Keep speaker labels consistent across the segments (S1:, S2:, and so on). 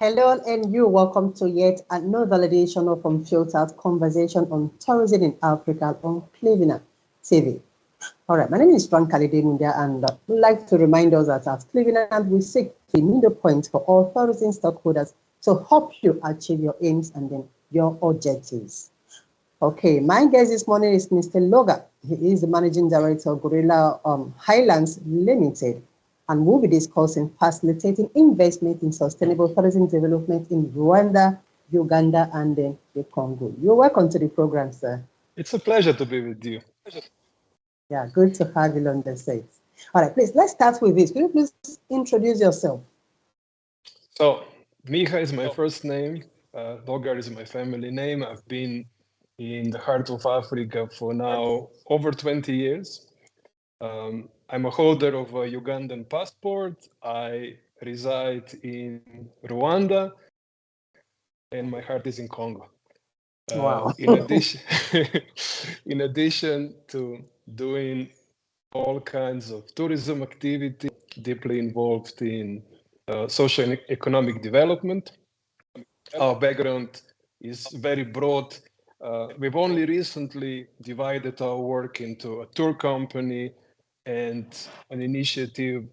S1: Hello and you, welcome to yet another edition of Unfiltered Conversation on Tourism in Africa on Cleveland TV. All right, my name is Frank Kalide Mundia, and we'd like to remind us that at Cleveland we seek the middle point for all tourism stakeholders to help you achieve your aims and then your objectives. Okay, my guest this morning is Mr. Logar. He is the Managing Director of Gorilla Highlands Limited, and we'll be discussing facilitating investment in sustainable tourism development in Rwanda, Uganda, and then the Congo. You're welcome to the program, sir.
S2: It's a pleasure to be with you.
S1: Yeah, good to have you on the set. All right, please, let's start with this. Can you please introduce yourself?
S2: So, Miha is my first name. Logar is my family name. I've been in the heart of Africa for now over 20 years. I'm a holder of a Ugandan passport. I reside in Rwanda, and my heart is in Congo.
S1: Wow.
S2: In addition, in addition to doing all kinds of tourism activity, deeply involved in social and economic development. Our background is very broad. We've only recently divided our work into a tour company and an initiative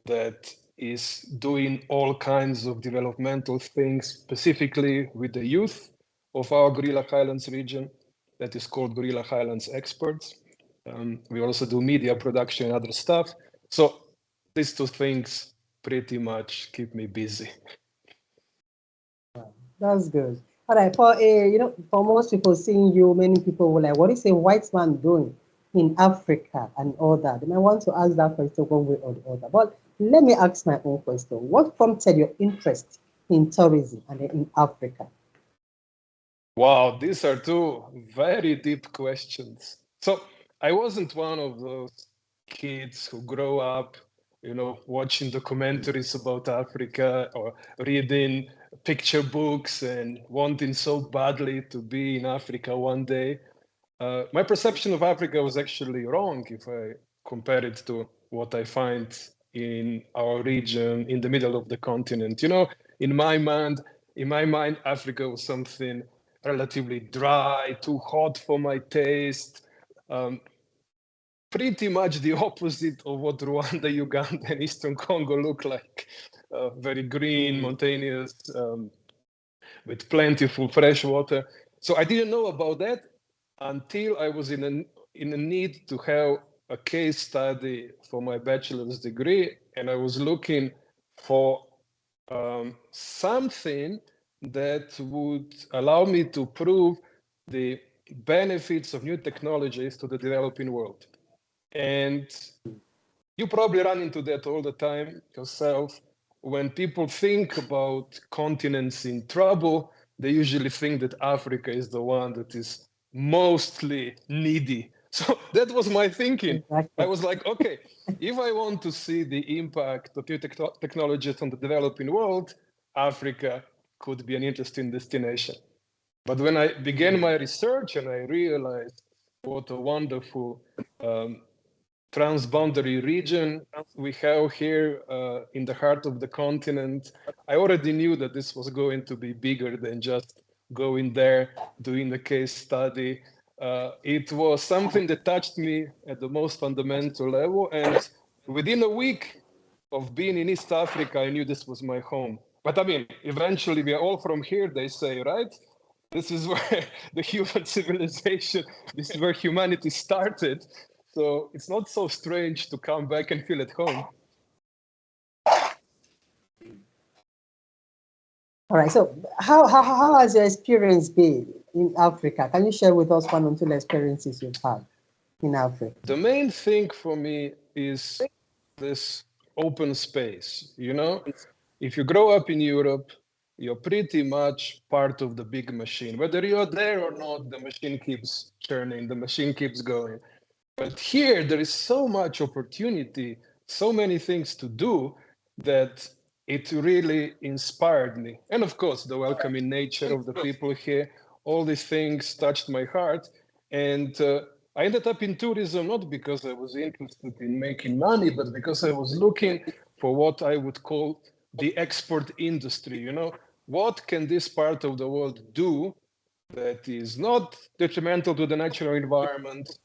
S2: that is doing all kinds of developmental things, specifically with the youth of our Gorilla Highlands region, that is called Gorilla Highlands Experts. We also do media production and other stuff. So these two things pretty much keep me busy.
S1: That's good. All right, for for most people seeing you, many people will like, what is a white man doing in Africa and all that? And I want to ask that question one way or the other. But let me ask my own question. What prompted your interest in tourism and in Africa?
S2: Wow, these are two very deep questions. So I wasn't one of those kids who grow up, watching documentaries about Africa or reading picture books and wanting so badly to be in Africa one day. My perception of Africa was actually wrong if I compare it to what I find in our region in the middle of the continent. In my mind, Africa was something relatively dry, too hot for my taste. Pretty much the opposite of what Rwanda, Uganda, and Eastern Congo look like. Very green, mountainous, with plentiful fresh water. So I didn't know about that until I was in a need to have a case study for my bachelor's degree, and I was looking for something that would allow me to prove the benefits of new technologies to the developing world. And you probably run into that all the time yourself. When people think about continents in trouble, they usually think that Africa is the one that is mostly needy. So that was my thinking.
S1: Exactly.
S2: I was like, okay, if I want to see the impact of new technologies on the developing world, Africa could be an interesting destination. But when I began my research and I realized what a wonderful transboundary region we have here in the heart of the continent, I already knew that this was going to be bigger than just going there, doing a case study. It was something that touched me at the most fundamental level. And within a week of being in East Africa, I knew this was my home. But I mean, eventually we are all from here, they say, right? This is where the human civilization, this is where humanity started. So it's not so strange to come back and feel at home.
S1: All right. So how has your experience been in Africa? Can you share with us one or two experiences you've had in Africa?
S2: The main thing for me is this open space. If you grow up in Europe, you're pretty much part of the big machine. Whether you're there or not, the machine keeps churning, the machine keeps going. But here, there is so much opportunity, so many things to do that it really inspired me. And of course, the welcoming nature of the people here, all these things touched my heart. And I ended up in tourism, not because I was interested in making money, but because I was looking for what I would call the export industry. what can this part of the world do that is not detrimental to the natural environment,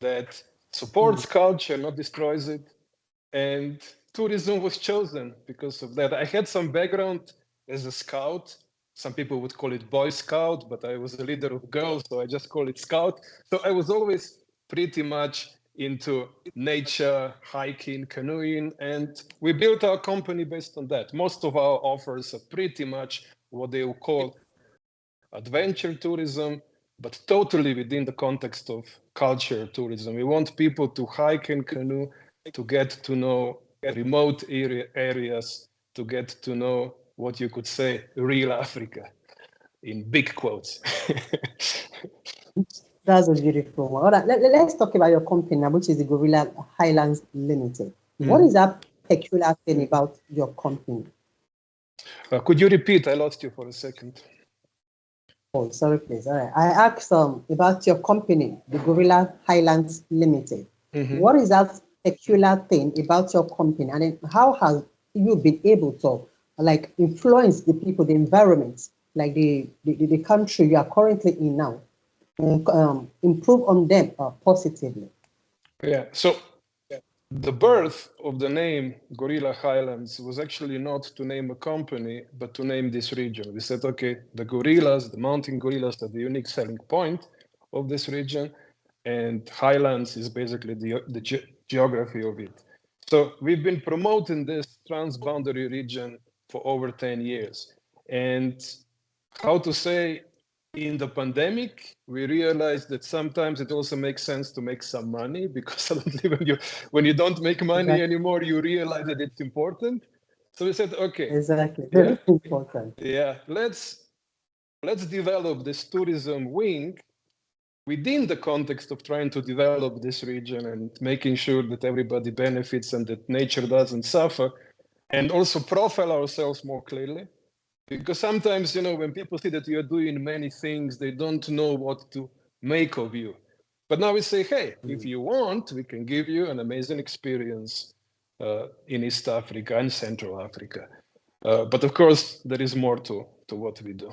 S2: that supports culture, not destroys it. And tourism was chosen because of that. I had some background as a scout. Some people would call it Boy Scout, but I was a leader of girls, so I just call it Scout. So I was always pretty much into nature, hiking, canoeing, and we built our company based on that. Most of our offers are pretty much what they will call adventure tourism, but totally within the context of culture tourism. We want people to hike and canoe, to get to know remote areas, to get to know what you could say real Africa, in big quotes.
S1: That's a beautiful one. All right, let's talk about your company now, which is the Gorilla Highlands Limited. What is that peculiar thing about your company?
S2: Could you repeat? I lost you for a second.
S1: Oh, sorry, please. All right. I asked about your company, the Gorilla Highlands Limited. What is that peculiar thing about your company, and then how have you been able to like influence the people, the environment, like the country you are currently in now, and improve on them positively?
S2: Yeah. So the birth of the name Gorilla Highlands was actually not to name a company, but to name this region. We said, okay, the gorillas, the mountain gorillas, are the unique selling point of this region, and Highlands is basically the geography of it. So we've been promoting this transboundary region for over 10 years. And how to say, in the pandemic, we realized that sometimes it also makes sense to make some money, because suddenly when you don't make money anymore, you realize that it's important. So we said, okay,
S1: Exactly, very important.
S2: yeah, let's develop this tourism wing within the context of trying to develop this region and making sure that everybody benefits and that nature doesn't suffer, and also profile ourselves more clearly. Because sometimes, you know, when people see that you're doing many things, they don't know what to make of you. But now we say, hey, if you want, we can give you an amazing experience in East Africa and Central Africa. But of course, there is more to what we do.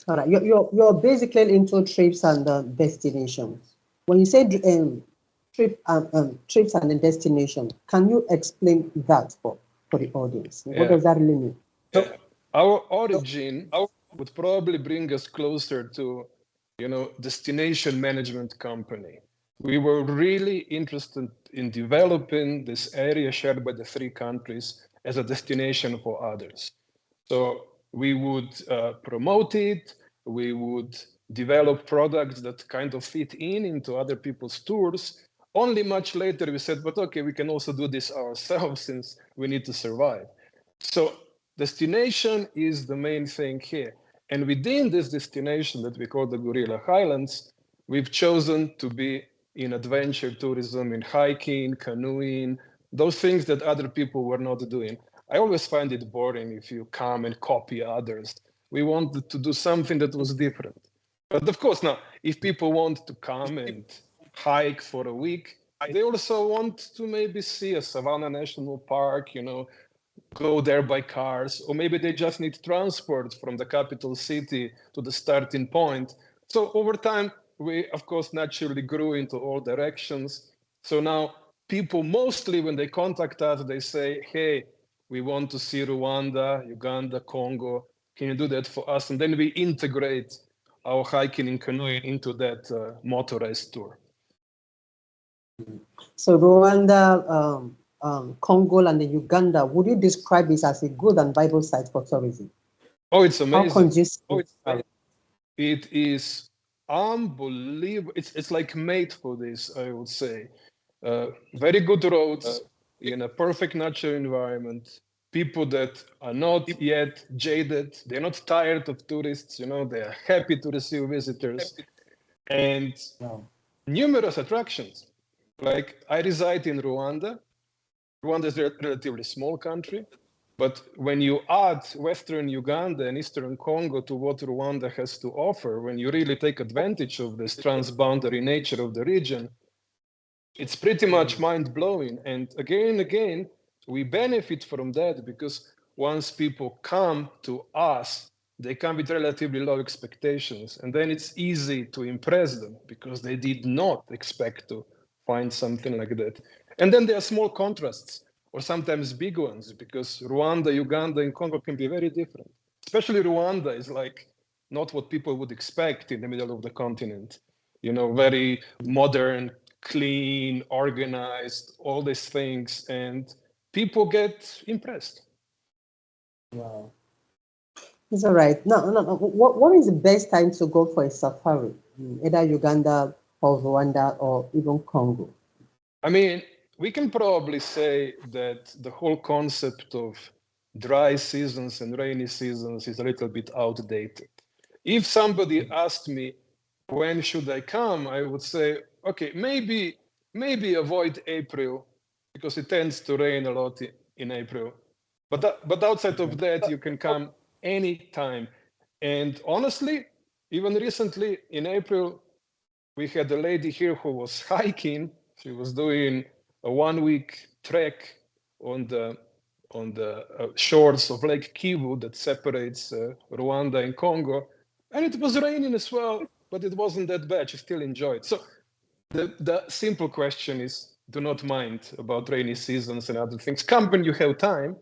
S1: All right, you're basically into trips and destinations. When you say trips and destination, can you explain that for the audience? What does that really mean?
S2: So our origin would probably bring us closer to, you know, destination management company. We were really interested in developing this area shared by the three countries as a destination for others. So we would promote it, we would develop products that kind of fit into other people's tours. Only much later we said, but okay, we can also do this ourselves since we need to survive. So destination is the main thing here. And within this destination that we call the Gorilla Highlands, we've chosen to be in adventure tourism, in hiking, canoeing, those things that other people were not doing. I always find it boring if you come and copy others. We wanted to do something that was different. But of course, now, if people want to come and hike for a week, they also want to maybe see a Savannah National Park, you know, go there by cars, or maybe they just need transport from the capital city to the starting point. So over time, we, of course, naturally grew into all directions. So now people mostly, when they contact us, they say, hey, we want to see Rwanda, Uganda, Congo. Can you do that for us? And then we integrate our hiking and canoeing into that motorized tour.
S1: So Rwanda, Congo, and the Uganda, would you describe this as a good and viable site for tourism?
S2: Oh, it's amazing.
S1: It
S2: is unbelievable. It's like made for this, I would say. Very good roads in a perfect natural environment. People that are not yet jaded, they're not tired of tourists, you know, they are happy to receive visitors, and numerous attractions. Like, I reside in Rwanda. Rwanda is a relatively small country, but when you add Western Uganda and Eastern Congo to what Rwanda has to offer, when you really take advantage of this transboundary nature of the region, it's pretty much mind-blowing. And again, we benefit from that because once people come to us, they come with relatively low expectations, and then it's easy to impress them because they did not expect to find something like that. And then there are small contrasts, or sometimes big ones, because Rwanda, Uganda, and Congo can be very different. Especially Rwanda is like not what people would expect in the middle of the continent. You know, very modern, clean, organized, all these things, and people get impressed.
S1: Wow. It's all right. No. What is the best time to go for a safari? Either Uganda or Rwanda or even Congo?
S2: I mean, we can probably say that the whole concept of dry seasons and rainy seasons is a little bit outdated. If somebody asked me, when should I come? I would say, okay, maybe avoid April because it tends to rain a lot in April. But outside of that, you can come anytime. And honestly, even recently in April, we had a lady here who was hiking. She was doing a 1 week trek on the shores of Lake Kivu that separates Rwanda and Congo, and it was raining as well, but it wasn't that bad. She still enjoyed. So the simple question is: do not mind about rainy seasons and other things. Come when you have time.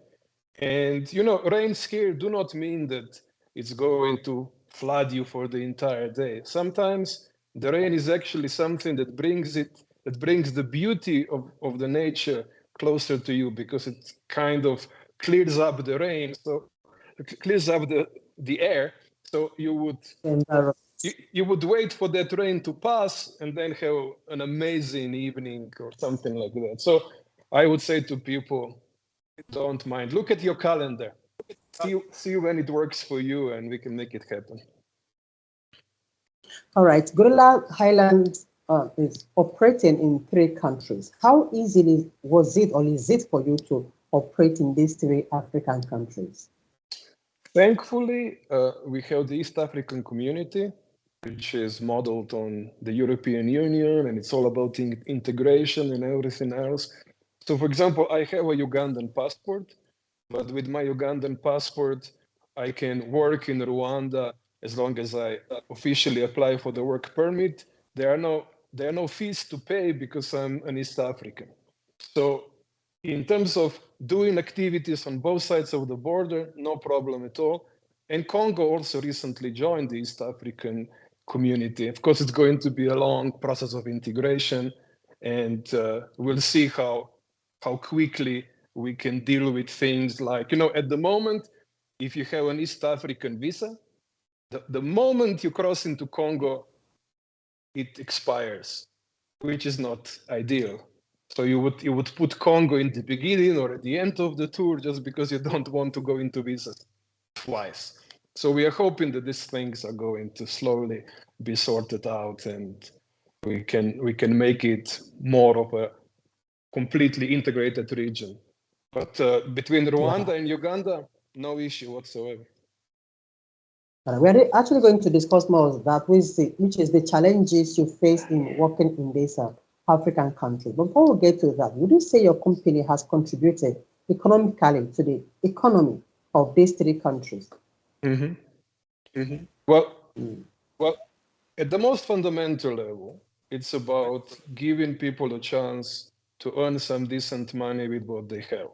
S2: And you know, rains here do not mean that it's going to flood you for the entire day. Sometimes the rain is actually something that brings the beauty of the nature closer to you because it kind of clears up the rain, so it clears up the air. So you would wait for that rain to pass and then have an amazing evening or something like that. So I would say to people, don't mind. Look at your calendar. See when it works for you, and we can make it happen.
S1: All right. Gorilla Highlands is operating in 3 countries. How easily was it or is it for you to operate in these 3 African countries?
S2: Thankfully, we have the East African community, which is modeled on the European Union, and it's all about integration and everything else. So, for example, I have a Ugandan passport, but with my Ugandan passport, I can work in Rwanda as long as I officially apply for the work permit. There are no fees to pay because I'm an East African. So in terms of doing activities on both sides of the border, no problem at all. And Congo also recently joined the East African community. Of course, it's going to be a long process of integration, and we'll see how quickly we can deal with things like, you know, at the moment, if you have an East African visa, the moment you cross into Congo, it expires, which is not ideal. So you would put Congo in the beginning or at the end of the tour just because you don't want to go into visas twice. So we are hoping that these things are going to slowly be sorted out, and we can make it more of a completely integrated region. But between Rwanda and Uganda, no issue whatsoever.
S1: We're actually going to discuss more of that, which is the challenges you face in working in this African country. Before we get to that, would you say your company has contributed economically to the economy of these 3 countries?
S2: Mm-hmm. Mm-hmm. Well, at the most fundamental level, it's about giving people a chance to earn some decent money with what they have.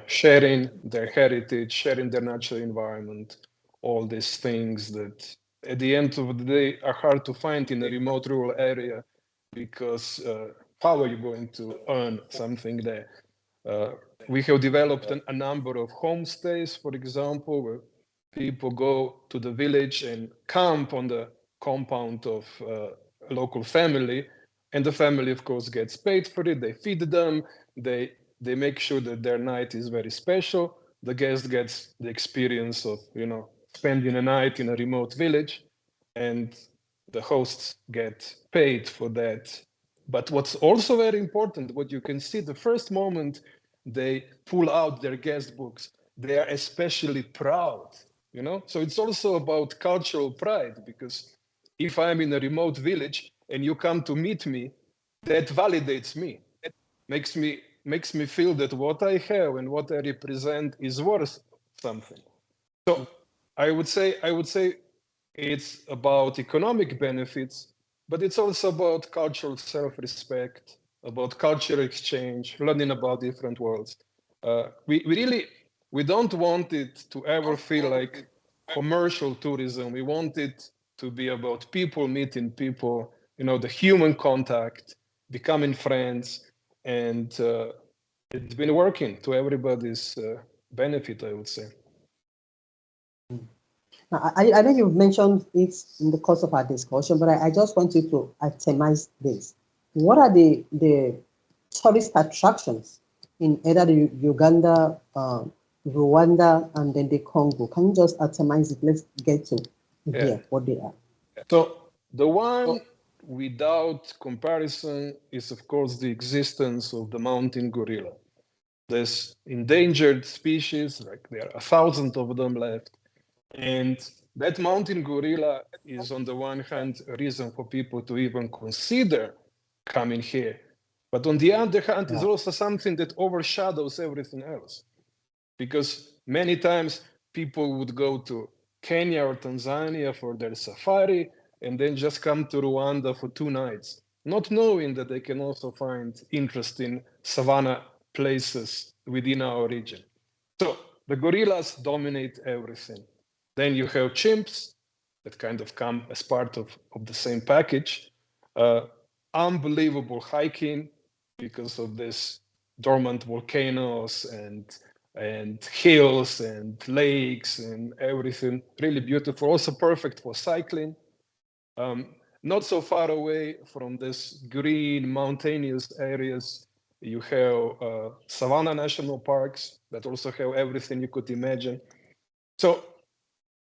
S2: Sharing their heritage, sharing their natural environment, all these things that at the end of the day are hard to find in a remote rural area because how are you going to earn something there? We have developed a number of homestays, for example, where people go to the village and camp on the compound of a local family, and the family, of course, gets paid for it. They feed them. They make sure that their night is very special. The guest gets the experience of, you know, spending a night in a remote village, and the hosts get paid for that. But what's also very important, what you can see the first moment they pull out their guest books, they are especially proud, you know? So it's also about cultural pride, because if I'm in a remote village and you come to meet me, that validates me. It makes me makes me feel that what I have and what I represent is worth something. So I would say it's about economic benefits, but it's also about cultural self-respect, about cultural exchange, learning about different worlds. We don't want it to ever feel like commercial tourism. We want it to be about people meeting people, the human contact, becoming friends, and it's been working to everybody's benefit, I would say.
S1: I know you've mentioned it in the course of our discussion, but I just want you to itemize this. What are the tourist attractions in either the Uganda, Rwanda, and then the Congo? Can you just itemize it? Let's get to hear what they are.
S2: So the one without comparison is, of course, the existence of the mountain gorilla. There's endangered species, like there are 1,000 of them left. And that mountain gorilla is, on the one hand, a reason for people to even consider coming here. But on the other hand, it's also something that overshadows everything else. Because many times people would go to Kenya or Tanzania for their safari and then just come to Rwanda for 2 nights, not knowing that they can also find interesting savanna places within our region. So the gorillas dominate everything. Then you have chimps that kind of come as part of the same package. Unbelievable hiking because of this dormant volcanoes and hills and lakes and everything. Really beautiful. Also perfect for cycling. Not so far away from this green mountainous areas, you have savanna national parks that also have everything you could imagine. So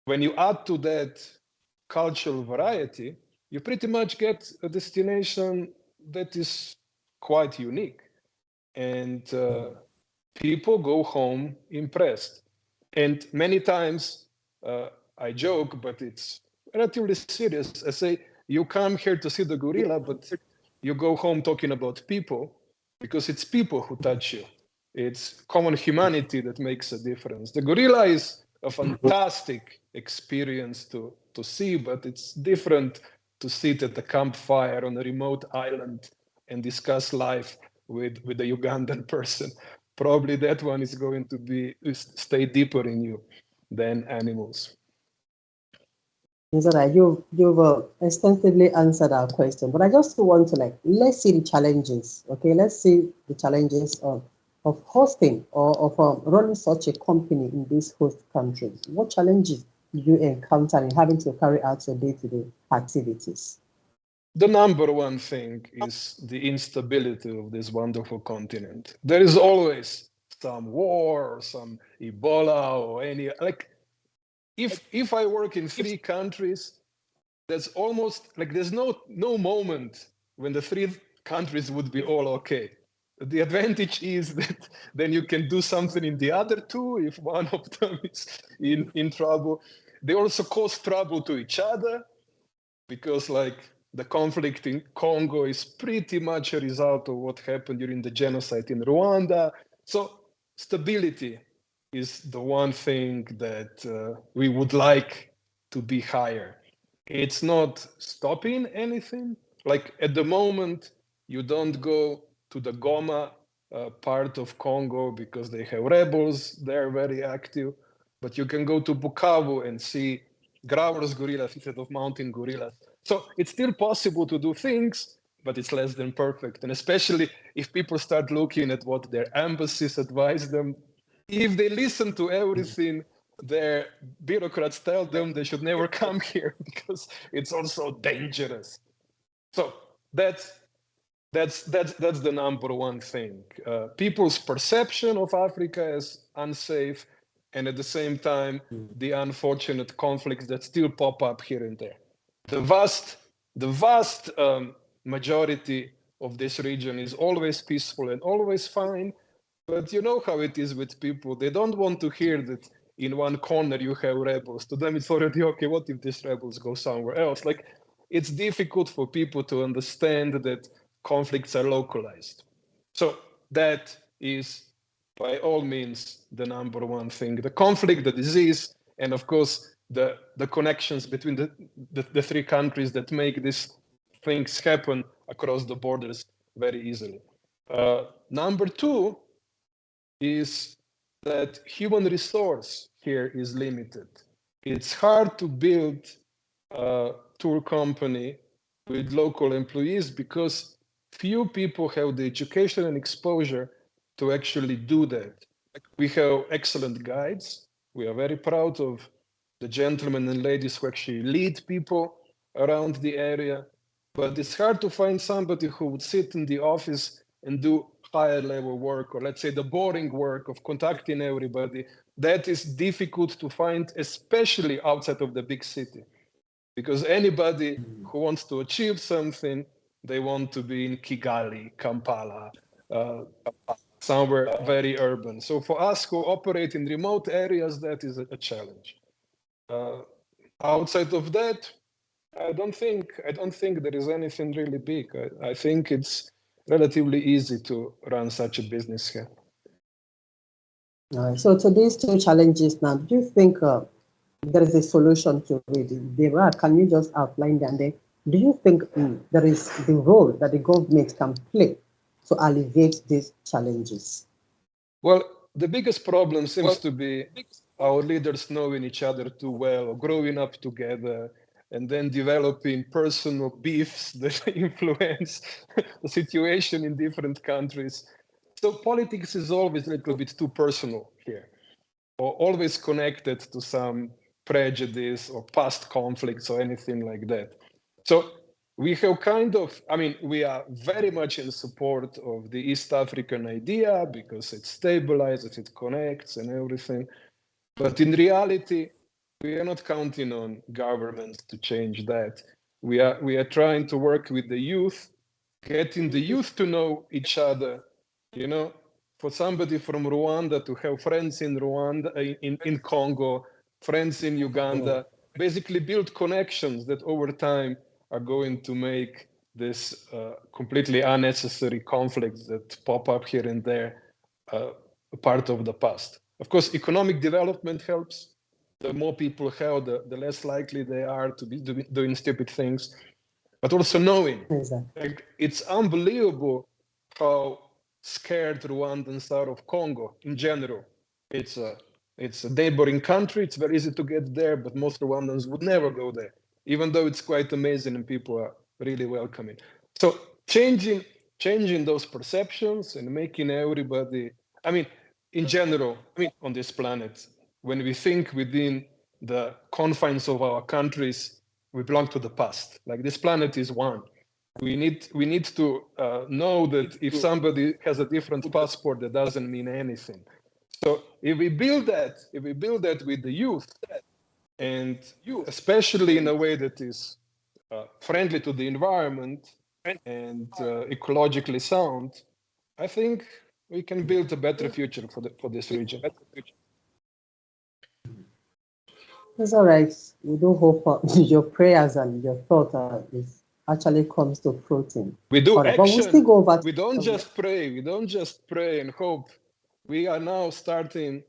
S2: when you add to that cultural variety, you pretty much get a destination that is quite unique. And people go home impressed. And many times I joke, but it's relatively serious. I say, you come here to see the gorilla, but you go home talking about people because it's people who touch you. It's common humanity that makes a difference. The gorilla is a fantastic experience to see, but it's different to sit at a campfire on a remote island and discuss life with a Ugandan person. Probably that one is going to stay deeper in you than animals.
S1: Zara, you've extensively answered our question, but I just want to let's see the challenges. Okay, let's see the challenges of hosting or of running such a company in these host countries. What challenges do you encounter in having to carry out your day-to-day activities?
S2: The number one thing is the instability of this wonderful continent. There is always some war or some Ebola or any if I work in 3 countries, there's almost there's no moment when the 3 countries would be all okay. The advantage is that then you can do something in the other 2 if one of them is in trouble. They also cause trouble to each other because the conflict in Congo is pretty much a result of what happened during the genocide in Rwanda. So stability is the one thing that we would like to be higher. It's not stopping anything. Like at the moment, you don't go to the Goma part of Congo because they have rebels. They're very active. But you can go to Bukavu and see growers gorillas instead of mountain gorillas. So it's still possible to do things, but it's less than perfect. And especially if people start looking at what their embassies advise them, if they listen to everything their bureaucrats tell them, they should never come here because it's also dangerous. So that's the number one thing. People's perception of Africa as unsafe, and at the same time, the unfortunate conflicts that still pop up here and there. The vast majority of this region is always peaceful and always fine, but you know how it is with people. They don't want to hear that in one corner you have rebels. To them, it's already okay. What if these rebels go somewhere else? It's difficult for people to understand that conflicts are localized. So that is by all means the number one thing. The conflict, the disease, and of course, the connections between the three countries that make these things happen across the borders very easily. Number two is that human resource here is limited. It's hard to build a tour company with local employees because few people have the education and exposure to actually do that. We have excellent guides. We are very proud of the gentlemen and ladies who actually lead people around the area. But it's hard to find somebody who would sit in the office and do higher level work, or let's say the boring work of contacting everybody. That is difficult to find, especially outside of the big city. Because anybody who wants to achieve something, they want to be in Kigali, Kampala, somewhere very urban. So for us who operate in remote areas, that is a challenge. Outside of that, I don't think there is anything really big. I think it's relatively easy to run such a business here.
S1: So to these two challenges now, do you think there is a solution to it? There are. Can you just outline them? Then, do you think there is the role that the government can play to alleviate these challenges?
S2: Well, the biggest problem seems to be our leaders knowing each other too well, or growing up together, and then developing personal beefs that influence the situation in different countries. So politics is always a little bit too personal here, or always connected to some prejudice or past conflicts or anything like that. So we have we are very much in support of the East African idea because it stabilizes, it connects and everything. But in reality, we are not counting on governments to change that. We are trying to work with the youth, getting the youth to know each other. For somebody from Rwanda to have friends in Rwanda, in Congo, friends in Uganda, basically build connections that over time are going to make this completely unnecessary conflicts that pop up here and there a part of the past. Of course, economic development helps. The more people have, the less likely they are to be doing stupid things. But also knowing, like, it's unbelievable how scared Rwandans are of Congo in general. It's a neighboring country. It's very easy to get there, but most Rwandans would never go there, even though it's quite amazing and people are really welcoming. So changing those perceptions and making everybody, in general, on this planet, when we think within the confines of our countries, we belong to the past. Like, this planet is one. We need to know that if somebody has a different passport, that doesn't mean anything. So if we build that with the youth, and especially in a way that is friendly to the environment and ecologically sound, I think we can build a better future for this region.
S1: It's all right. We do hope your prayers and your thought is actually comes to fruiting.
S2: We do
S1: action.
S2: But we'll still go over. We don't just pray. We don't just pray and hope. We are now starting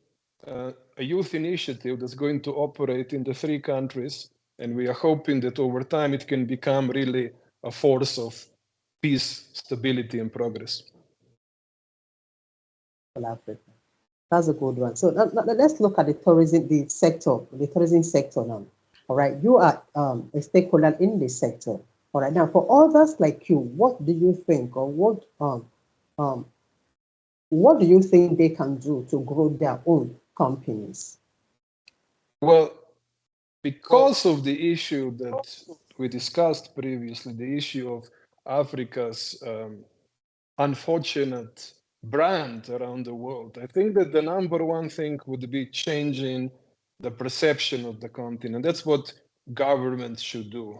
S2: a youth initiative that's going to operate in the three countries, and we are hoping that over time it can become really a force of peace, stability, and progress.
S1: Africa. That's a good one. So let's look at the tourism sector now. All right, you are a stakeholder in this sector. All right, now for others like you, what do you think, or what do you think they can do to grow their own companies?
S2: Well, because of the issue that we discussed previously, the issue of Africa's unfortunate brand around the world, I think that the number one thing would be changing the perception of the continent. That's what governments should do,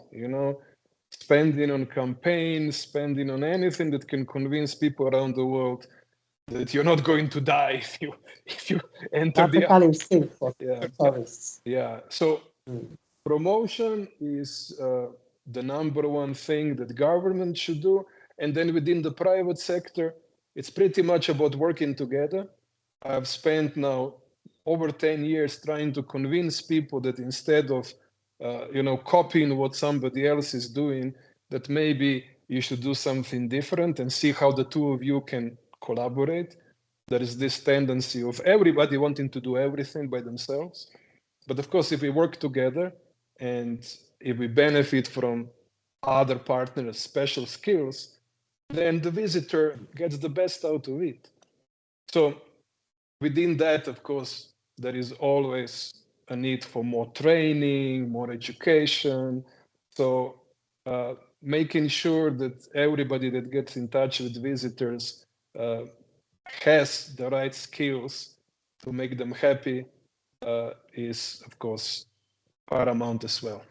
S2: spending on campaigns, spending on anything that can convince people around the world that you're not going to die if you enter
S1: Africa is safe for tourists.
S2: Yeah. So promotion is the number one thing that government should do. And then within the private sector, It's pretty much about working together. I've spent now over 10 years trying to convince people that instead of copying what somebody else is doing, that maybe you should do something different and see how the two of you can collaborate. There is this tendency of everybody wanting to do everything by themselves. But of course, if we work together and if we benefit from other partners' special skills, then the visitor gets the best out of it. So within that, of course, there is always a need for more training, more education. So making sure that everybody that gets in touch with visitors has the right skills to make them happy is, of course, paramount as well.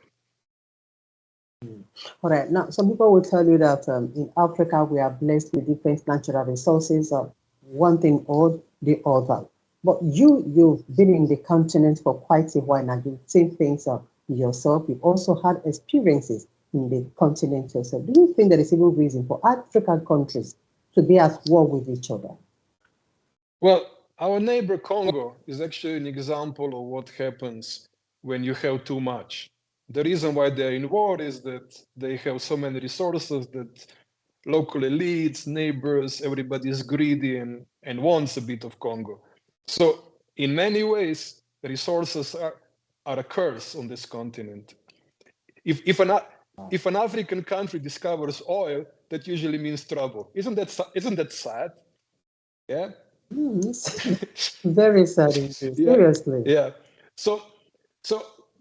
S1: All right. Now, some people will tell you that in Africa, we are blessed with different natural resources, one thing or the other. But you've been in the continent for quite a while now. You've seen things yourself. You've also had experiences in the continent yourself. Do you think there is even reason for African countries to be at war with each other?
S2: Well, our neighbor Congo is actually an example of what happens when you have too much. The reason why they're in war is that they have so many resources that local elites, neighbors, everybody is greedy and wants a bit of Congo. So in many ways, resources are a curse on this continent. If an African country discovers oil, that usually means trouble. Isn't that sad? Yeah.
S1: Very sad indeed.
S2: Yeah.
S1: Seriously.
S2: Yeah. So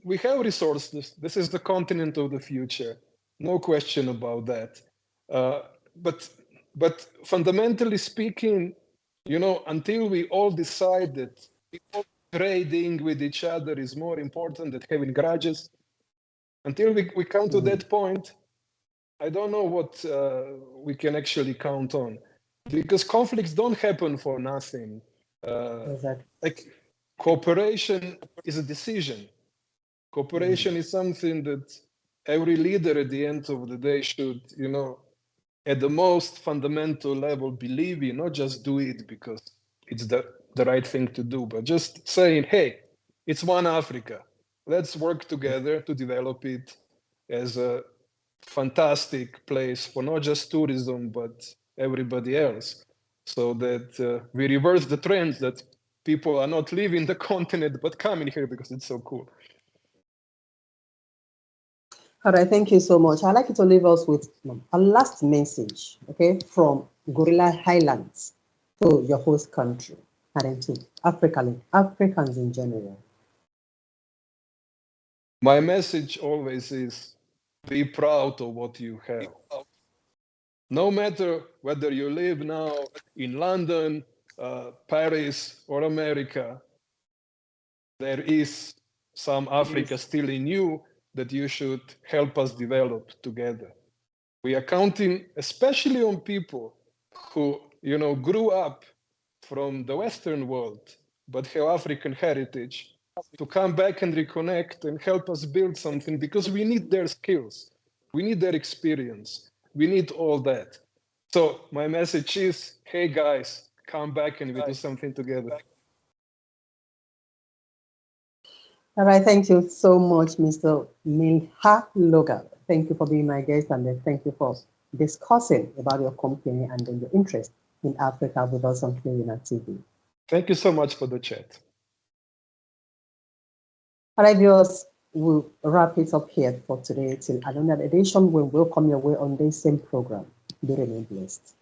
S2: we have resources. This is the continent of the future. No question about that. But fundamentally speaking, until we all decide that trading with each other is more important than having grudges, until we come to that point, I don't know what we can actually count on, because conflicts don't happen for nothing.
S1: Exactly.
S2: Like cooperation is a decision. Cooperation is something that every leader at the end of the day should, at the most fundamental level believe in, not just do it because it's the right thing to do, but just saying, hey, it's one Africa. Let's work together to develop it as a fantastic place for not just tourism, but everybody else. So that we reverse the trend that people are not leaving the continent, but coming here because it's so cool.
S1: All right, thank you so much. I'd like you to leave us with a last message, okay, from Gorilla Highlands to your host country and then to Africans in general.
S2: My message always is be proud of what you have. No matter whether you live now in London, Paris, or America, there is some Africa still in you that you should help us develop together. We are counting especially on people who, grew up from the Western world, but have African heritage, to come back and reconnect and help us build something, because we need their skills. We need their experience. We need all that. So my message is, hey guys, come back and we do something together.
S1: All right, thank you so much, Mr. Miha Logar. Thank you for being my guest, and then thank you for discussing about your company and then your interest in Africa with us on Clearing TV.
S2: Thank you so much for the chat.
S1: All right, viewers, we'll wrap it up here for today till another edition. We'll welcome your way on this same program. Be really blessed.